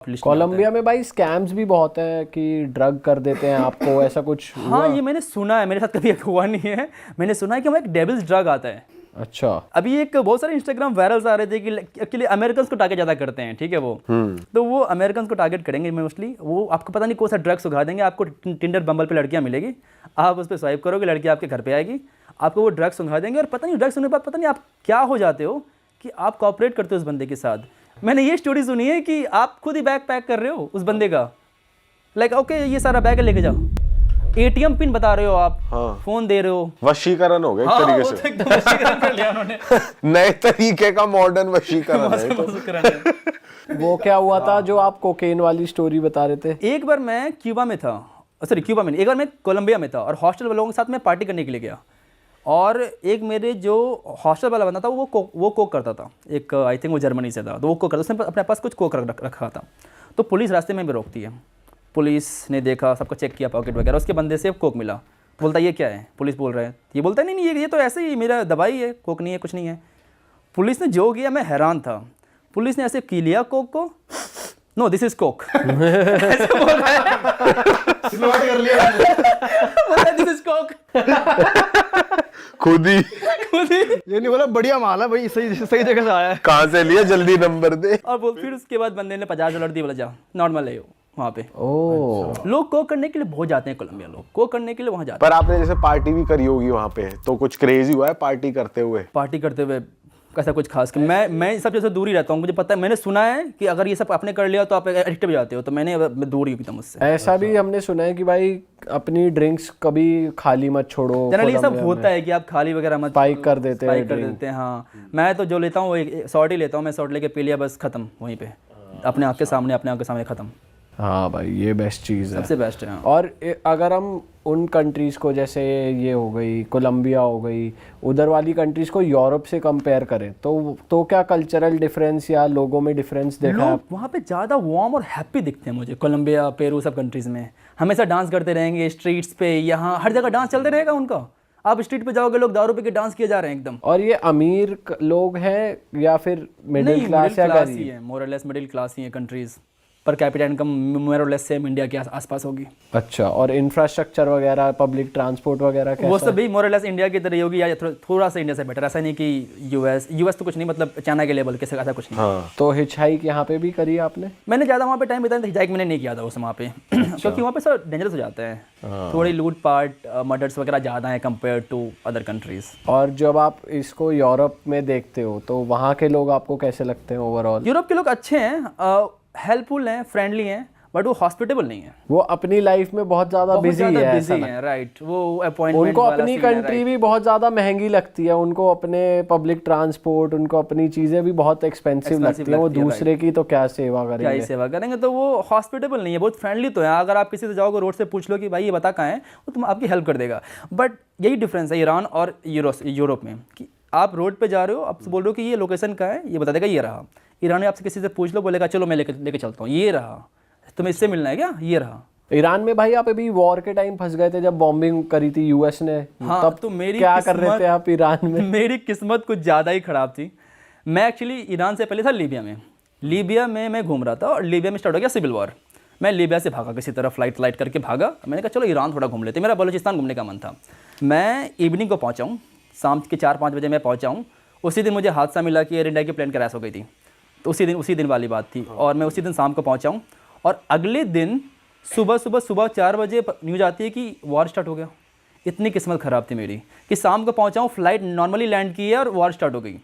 Colombia में भाई scams भी बहुत हैं कि ड्रग कर देते हैं आपको, ऐसा कुछ हुआ? हाँ, ये मैंने सुना है, मेरे साथ कभी हुआ नहीं है। मैंने सुना है कि वहाँ एक डेविल्स ड्रग आता है। अच्छा। अभी एक बहुत सारे इंस्टाग्राम वायरल्स आ रहे थे कि एक्चुअली अमेरिकन को टारगेट ज़्यादा करते हैं, ठीक है वो। तो वो अमेरिकन को टारगेट करेंगे मोस्टली। वो आपको पता नहीं कौन सा ड्रग सुखा देंगे, आपको टिंडर बम्बल पे लड़कियाँ मिलेगी, आप उस पर स्वाइप करोगे, लड़की आपके घर पे आएगी, आपको वो ड्रग सुखा देंगे, और पता नहीं ड्रग सुनने के बाद पता नहीं आप क्या हो जाते हो कि आप कॉपरेट करते हो उस बंदे के साथ। मैंने ये स्टोरी सुनी है कि आप खुद ही बैग पैक कर रहे हो उस बंदे का, लाइक ओके ये सारा बैग लेके जाओ, एटीएम पिन बता रहे हो आप, हाँ। फोन दे रहे हो, वशीकरण हो गया एक तरीके से। तो एकदम वशीकरण कर लिया उन्होंने। नए तरीके का मॉडर्न वशीकरण है। वो क्या हुआ था जो आप कोकेन वाली स्टोरी बता रहे थे? एक बार मैं क्यूबा में था, सॉरी क्यूबा में, एक बार मैं कोलंबिया में था और हॉस्टल वालों के साथ मैं पार्टी करने के लिए गया। और एक मेरे जो हॉस्टल वाला बंदा था वो कोक करता था, एक आई थिंक वो जर्मनी से था, तो वो कोक करता, उसने अपने पास कुछ कोक रखा था। तो पुलिस रास्ते में भी रोकती है। पुलिस ने देखा, सबको चेक किया पॉकेट वगैरह, उसके बंदे से कोक मिला। बोलता ये क्या है? पुलिस बोल रहा है, ये बोलता नहीं ये तो ऐसे ही मेरा दवाई है, कोक नहीं है, कुछ नहीं है। पुलिस ने जो किया मैं हैरान था। पुलिस ने ऐसे पी लिया कोक को, नो दिस इज कोक, ऐसे बोल रहा है, स्नॉट कर लिया, बोला दिस इज कोक, खुद ही ये नहीं बोला बढ़िया माल है भाई, सही जगह से आया है, कहाँ से लिया, जल्दी नंबर दे। और फिर उसके बाद बंदे ने $50 दिए, बोला जा नॉर्मल है वहाँ पे। ओह, लोग कोक करने के लिए बहुत जाते हैं कोलंबिया, लोग कोक करने के लिए वहाँ जाते पर आपने जैसे पार्टी भी करी होगी वहाँ पे, तो कुछ क्रेजी हुआ है पार्टी करते हुए? पार्टी करते हुए कैसा कुछ खास कि मैं सब चीज़ से दूर ही रहता हूँ। मुझे पता है, मैंने सुना है कि अगर ये सब आपने कर लिया तो आप एडिक्ट हो जाते हो, तो मैं दूर ही एकदम उससे। ऐसा भी हमने सुना है कि भाई अपनी ड्रिंक्स कभी खाली मत छोड़ो। जनरली ये सब होता है कि आप खाली वगैरह मत, स्पाइक कर देते हैं। हाँ, मैं तो जो लेता हूँ वो एक शॉट ही लेता हूँ। मैं शॉट लेके पी लिया, बस खत्म वहीं पे, अपने आँख के सामने खत्म। हाँ भाई, ये बेस्ट चीज़ है, सबसे बेस्ट है। और अगर हम उन कंट्रीज़ को, जैसे ये हो गई कोलंबिया हो गई, उधर वाली कंट्रीज़ को यूरोप से कंपेयर करें तो क्या कल्चरल डिफरेंस या लोगों में डिफरेंस देखा है? वहाँ पे ज़्यादा वार्म और हैप्पी दिखते हैं मुझे, कोलंबिया, पेरू, सब कंट्रीज़ में हमेशा डांस करते रहेंगे स्ट्रीट्स पे, यहाँ हर जगह डांस चलते रहेगा उनका। आप स्ट्रीट पे जाओगे, लोग दारू पे के डांस किए जा रहे हैं एकदम। और ये अमीर लोग हैं या फिर मिडिल क्लास या क्लास ही है, मोर और लेस मिडिल क्लास ही है कंट्रीज़। पर कैपिटल इनकम मोर और लेस सेम इंडिया के आसपास होगी। अच्छा, और इंफ्रास्ट्रक्चर वगैरह, पब्लिक ट्रांसपोर्ट वगैरह कैसा? वो सब भी मोर और लेस इंडिया की तरह होगी, या थोड़ा सा इंडिया से बेटर। ऐसा नहीं कि यूएस तो कुछ नहीं, मतलब चाइना के लेवल के से ऐसा कुछ नहीं। हाँ। तो हिचहाइक यहाँ पे भी करी आपने? मैंने ज़्यादा वहाँ पे टाइम बिताया, हिचहाइक मैंने नहीं किया था उस वहाँ पे, क्योंकि वहाँ पे सब डेंजरस हो जाते हैं। थोड़ी लूट पाट, मर्डर्स वगैरह ज़्यादा है कंपेयर टू अदर कंट्रीज़। और जब आप इसको यूरोप में देखते हो तो वहाँ के लोग आपको कैसे लगते हैं ओवरऑल? यूरोप के लोग अच्छे हैं, हेल्पफुल हैं, फ्रेंडली हैं, बट वो हॉस्पिटेबल नहीं है। वो अपनी लाइफ में बहुत ज़्यादा बिजी है, राइट। वो अपॉइंटमेंट, उनको अपनी कंट्री भी बहुत ज़्यादा महंगी लगती है, उनको अपने पब्लिक ट्रांसपोर्ट, उनको अपनी चीज़ें भी बहुत एक्सपेंसिव लगती है। वो दूसरे की तो क्या सेवा करेंगे, तो वो हॉस्पिटेबल नहीं है। बहुत फ्रेंडली तो है, अगर आप किसी से जाओगे रोड से पूछ लो कि भाई ये बता कहाँ है, वो तुम आपकी हेल्प कर देगा। बट यही डिफरेंस है ईरान और यूरोप में, कि आप रोड पे जा रहे हो, आप बोल रहे हो कि ये लोकेशन कहाँ है, ये बता देगा ये रहा। ईरान में आपसे किसी से पूछ लो, बोलेगा चलो मैं लेके चलता हूँ, ये रहा, तुम्हें इससे मिलना है क्या, ये रहा। ईरान में भाई आप अभी वॉर के टाइम फंस गए थे, जब बॉम्बिंग करी थी यूएस ने, हाँ, तब तो मेरी क्या कर रहे थे आप ईरान में? मेरी किस्मत कुछ ज़्यादा ही ख़राब थी। मैं एक्चुअली ईरान से पहले था लीबिया में मैं घूम रहा था, और लीबिया में स्टार्ट हो गया सिविल वॉर। मैं लीबिया से भागा, किसी तरह फ्लाइट करके भागा। मैंने कहा चलो ईरान थोड़ा घूम लेते, मेरा बलूचिस्तान घूमने का मन था। मैं इवनिंग को पहुँचा हूँ, शाम के 4-5 बजे मैं पहुँचा हूँ। उसी दिन मुझे हादसा मिला कि एयर इंडिया की प्लेन क्रैश हो गई थी, तो उसी दिन वाली बात थी। और मैं उसी दिन शाम को पहुंचा हूं, और अगले दिन सुबह 4 बजे न्यूज़ आती है कि वॉर स्टार्ट हो गया। इतनी किस्मत ख़राब थी मेरी कि शाम को पहुंचा हूं, फ्लाइट नॉर्मली लैंड की है और वॉर स्टार्ट हो गई।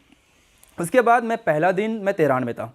उसके बाद मैं पहला दिन मैं तेहरान में था।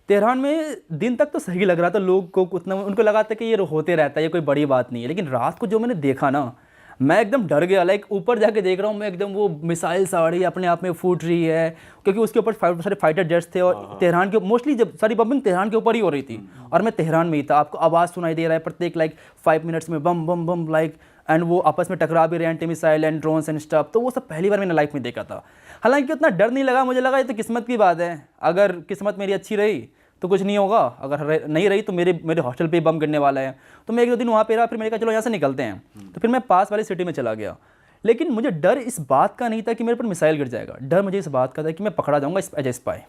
तेहरान में दिन तक तो सही लग रहा था, लोग को उतना उनको लगा था कि ये होते रहता है, ये कोई बड़ी बात नहीं है। लेकिन रात को जो मैंने देखा ना, मैं एकदम डर गया। लाइक ऊपर जाके देख रहा हूँ मैं, एकदम वो मिसाइल साड़ी अपने आप में फूट रही है, क्योंकि उसके ऊपर सारे फाइटर जेट्स थे। और तेहरान के मोस्टली जब सारी बम्बिंग तेहरान के ऊपर ही हो रही थी, और मैं तेहरान में ही था। आपको आवाज़ सुनाई दे रहा है प्रत्येक 5 मिनट्स में, बम बम बम लाइक, एंड वो आपस में टकरा भी रहे हैं, anti missile and drones and stuff. तो वो सब पहली बार मैंने लाइफ में देखा था। हालांकि उतना डर नहीं लगा, मुझे लगा ये तो किस्मत की बात है, अगर किस्मत मेरी अच्छी रही तो कुछ नहीं होगा, अगर नहीं रही तो मेरे हॉस्टल पे बम गिरने वाला है। तो मैं 1-2 दिन वहाँ पे रहा, फिर मैंने कहा चलो यहाँ से निकलते हैं। तो फिर मैं पास वाली सिटी में चला गया। लेकिन मुझे डर इस बात का नहीं था कि मेरे पर मिसाइल गिर जाएगा, डर मुझे इस बात का था कि मैं पकड़ा जाऊँगा एज ए स्पाई।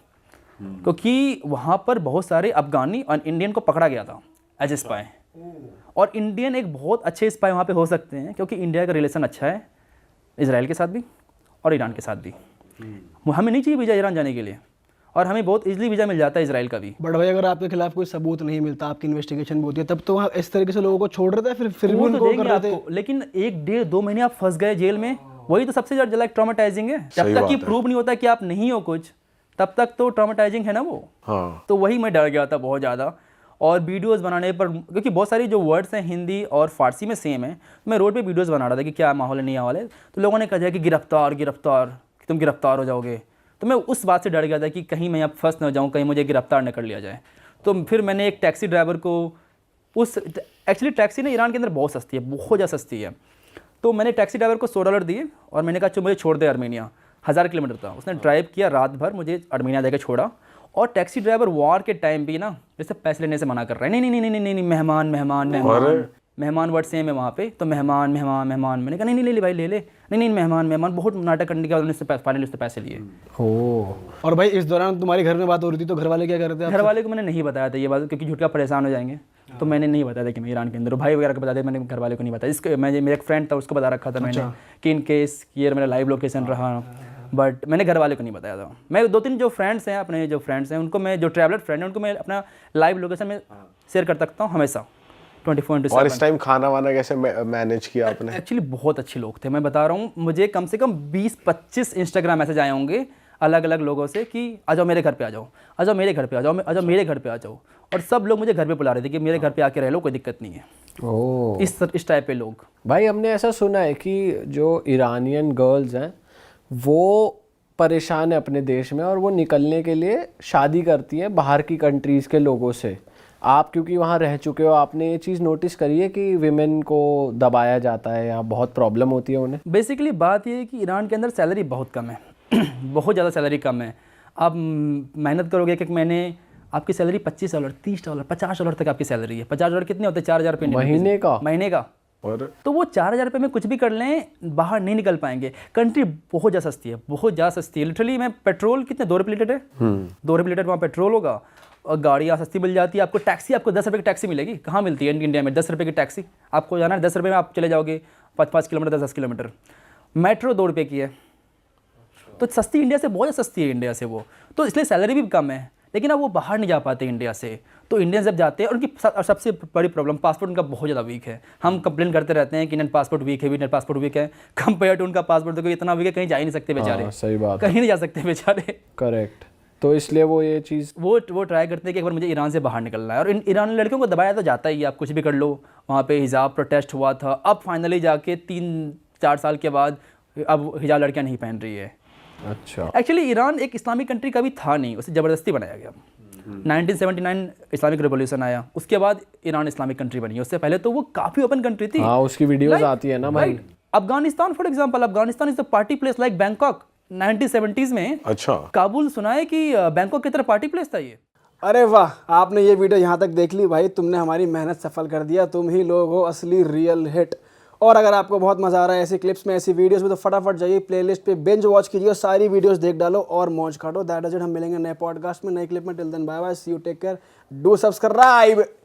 क्योंकि वहाँ पर बहुत सारे अफगानी और इंडियन को पकड़ा गया था एज ए स्पाई। और इंडियन एक बहुत अच्छे स्पाई वहाँ पे हो सकते हैं क्योंकि इंडिया का रिलेशन अच्छा है इजराइल के साथ भी और ईरान के साथ भी। हमें नहीं चाहिए वीज़ा ईरान जाने के लिए और हमें बहुत इजीली वीज़ा मिल जाता है इजराइल का भी। बट भाई अगर आपके खिलाफ कोई सबूत नहीं मिलता, आपकी इन्वेस्टिगेशन भी होती है, तब तो वहाँ इस तरीके से लोगों को छोड़ रहे थे, फिर भी वो तो उनको देंगे कर रहे थे। आपको, लेकिन 1 डेढ़ 2 महीने आप फंस गए जेल में, वही तो सबसे ज़्यादा ट्रॉमेटाइजिंग है। जब सही तक कि बात है। प्रूव नहीं होता कि आप नहीं हो कुछ, तब तक तो ट्रॉमेटाइजिंग है ना वो। हाँ तो वही मैं डर गया था बहुत ज़्यादा। और वीडियोस बनाने पर, क्योंकि बहुत सारी जो वर्ड्स हैं हिंदी और फारसी में सेम है, मैं रोड पे वीडियोस बना रहा था कि क्या माहौल है नहीं माहौल है, तो लोगों ने कहा कि गिरफ्तार गिरफ्तार, कि तुम गिरफ्तार हो जाओगे। तो मैं उस बात से डर गया था कि कहीं मैं अब फंस न जाऊँ, कहीं मुझे गिरफ्तार न कर लिया जाए। तो फिर मैंने एक टैक्सी ड्राइवर को एक्चुअली टैक्सी ना ईरान के अंदर बहुत सस्ती है, बहुत ज़्यादा सस्ती है। तो मैंने टैक्सी ड्राइवर को $100 दिए और मैंने कहा चलो मुझे छोड़ दे अर्मेनिया। 1000 किलोमीटर था, उसने ड्राइव किया रात भर, मुझे अर्मेनिया देकर छोड़ा। और टैक्सी ड्राइवर वॉर के टाइम भी ना जैसे पैसे लेने से मना कर रहा है, नहीं नहीं नहीं नहीं नहीं नहीं, मेहमान मेहमान मेहमान मेहमान वर्ड सेम है वहाँ पे, तो मेहमान मेहमान मेहमान। मैंने कहा नहीं नहीं ले भाई ले ले, नहीं नहीं मेहमान मेहमान, बहुत नाटक करने के बाद उन्होंने फाइनली उससे पैसे लिए। ओह। और भाई इस दौरान तुम्हारे घर में बात हो रही थी, तो घर वाले क्या कर रहे थे आपसे? घर वाले को मैंने नहीं बताया था ये बात, क्योंकि झूठ का परेशान हो जाएंगे, तो मैंने नहीं बताया था कि मैं ईरान के अंदर हूँ। भाई वगैरह को बता दिया, मैंने घर वाले को नहीं बताया। इसके मैं मेरा एक फ्रेंड था उसको बता रखा था मैंने कि इन केस ये मेरा लाइव लोकेशन रहा, बट मैंने घर वाले को नहीं बताया था। मैं 2-3 जो फ्रेंड्स हैं, अपने जो फ्रेंड्स हैं उनको मैं, जो ट्रैवलर फ्रेंड हैं उनको मैं अपना लाइव लोकेशन में शेयर कर सकता हूँ हमेशा 24/7। और इस टाइम खाना वाना कैसे मैनेज किया आपने? एक्चुअली बहुत अच्छे लोग थे, मैं बता रहा हूँ, मुझे कम से कम 20-25 इंस्टाग्राम मैसेज आए होंगे अलग अलग लोगों से कि आ जाओ मेरे घर पे, आ जाओ आ जाओ मेरे घर पे, आ जाओ आ जाओ मेरे घर पे आ जाओ। और सब लोग मुझे घर पे बुला रहे थे कि मेरे घर पे आके रह लो, कोई दिक्कत नहीं है। ओह। इस टाइप पे लोग। भाई हमने ऐसा सुना है कि जो ईरानियन गर्ल्स हैं वो परेशान है अपने देश में और वो निकलने के लिए शादी करती हैं बाहर की कंट्रीज़ के लोगों से। आप क्योंकि वहाँ रह चुके हो, आपने ये चीज़ नोटिस करी है कि विमेन को दबाया जाता है या बहुत प्रॉब्लम होती है उन्हें? बेसिकली बात ये है कि ईरान के अंदर सैलरी बहुत कम है बहुत ज़्यादा सैलरी कम है। आप मेहनत करोगे कि महीने आपकी सैलरी $25, $30, $50 तक आपकी सैलरी है। $50 कितने होते हैं? 4000 रुपये महीने का? महीने का। और तो वो 4000 रुपये में कुछ भी कर लें, बाहर नहीं निकल पाएंगे। कंट्री बहुत ज़्यादा सस्ती है, बहुत ज़्यादा सस्ती है। लिटरली मैं पेट्रोल कितने $2 लीटर है, $2 वहाँ पेट्रोल होगा और गाड़ियाँ सस्ती मिल जाती है। आपको टैक्सी, आपको 10 रुपये की टैक्सी मिलेगी, कहाँ मिलती है इंडिया में 10 रुपये की टैक्सी? आपको जाना है 10 रुपये में आप चले जाओगे 5-5 किलोमीटर, 10-10 किलोमीटर। मेट्रो 2 रुपये की है, तो सस्ती इंडिया से, बहुत ज़्यादा सस्ती है इंडिया से वो। तो इसलिए सैलरी भी कम है, लेकिन अब वो बाहर नहीं जा पाते इंडिया से। तो इंडियन जब जाते हैं, उनकी सबसे बड़ी प्रॉब्लम पासपोर्ट उनका बहुत ज़्यादा वीक है। हम कंप्लेन करते रहते हैं कि इंडियन पासपोर्ट वीक है, इंडियन पासपोर्ट वीक है। कंपेयर टू उनका पासपोर्ट देखो इतना वीक है, कहीं जा ही नहीं सकते बेचारे। हाँ, सही बात। कहीं नहीं जा सकते बेचारे। करेक्ट। तो इसलिए वो ये चीज़ वो ट्राई करते हैं कि एक बार मुझे ईरान से बाहर निकलना है। और ईरानी लड़कियों को दबाया तो जाता ही है, आप कुछ भी कर लो। वहाँ पे हिजाब प्रोटेस्ट हुआ था, अब फाइनली जाके 3-4 साल के बाद अब हिजाब लड़कियाँ नहीं पहन रही है। अच्छा। एक्चुअली ईरान एक इस्लामिक कंट्री कभी था नहीं, उसे ज़बरदस्ती बनाया गया। 1979 इस्लामिक रिवॉल्यूशन आया, उसके बाद ईरान इस्लामिक कंट्री बनी। उससे पहले तो वो काफ़ी ओपन कंट्री थी। हाँ, उसकी वीडियोस आती है ना भाई। Afghanistan for example, Afghanistan is the party place like Bangkok. 1970s में अच्छा, काबुल सुना है कि बैंकॉक की तरह पार्टी प्लेस था ये। अरे वाह, आपने ये वीडियो यहाँ तक देख ली भाई, तुमने हमारी मेहनत सफल कर दिया। तुम ही लोग हो असली रियल हिट। और अगर आपको बहुत मज़ा आ रहा है ऐसी क्लिप्स में, ऐसी वीडियोस में, तो फटाफट जाइए प्लेलिस्ट पे बिंज वॉच कीजिए और सारी वीडियोस देख डालो और मौज काटो। That is it. हम मिलेंगे नए पॉडकास्ट में, नए क्लिप में। Till then bye bye, see you, take care, do subscribe.